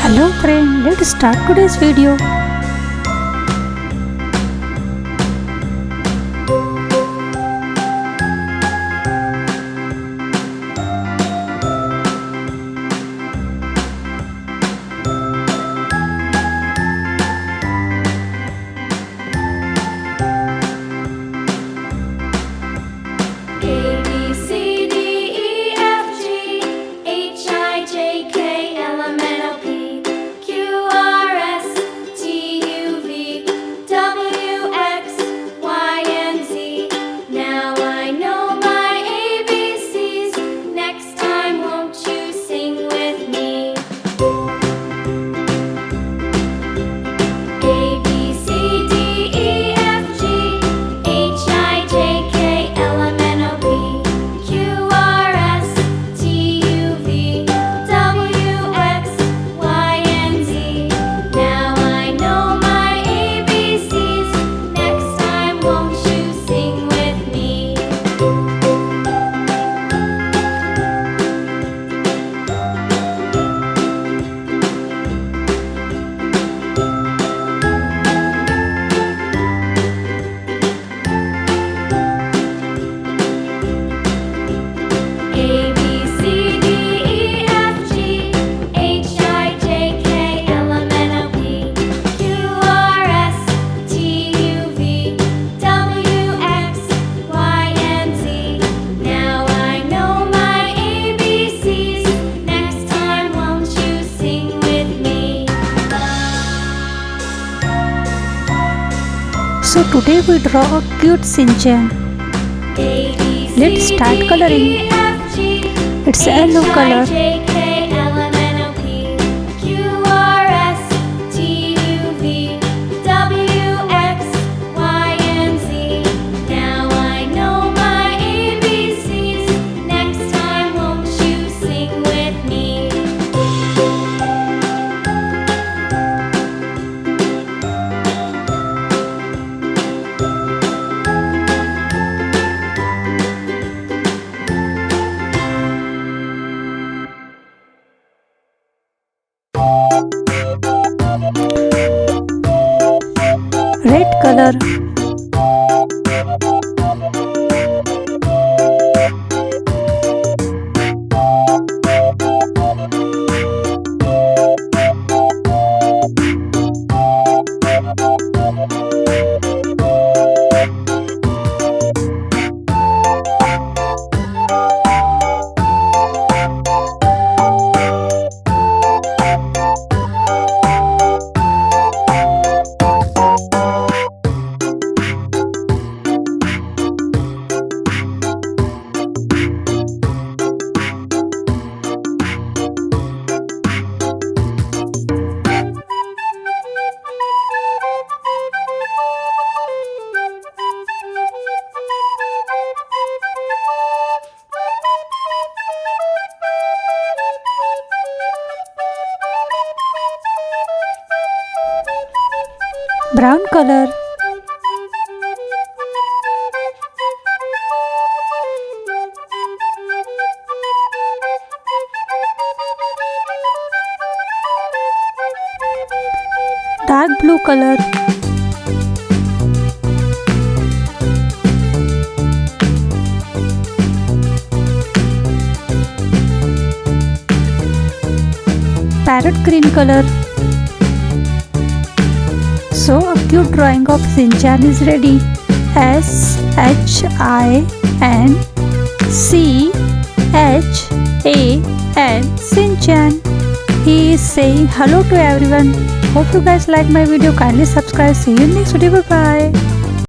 Hello friend, let's start today's video. So today we draw a cute Shin-chan. Let's start coloring. It's a yellow color. Red color. Brown color. Dark blue color. Parrot green color. So a cute drawing of Shin-chan is ready. S-H-I-N-C-H-A-N Shin-chan. He is saying hello to everyone. Hope you guys like my video. Kindly subscribe. See you in next video. Bye bye.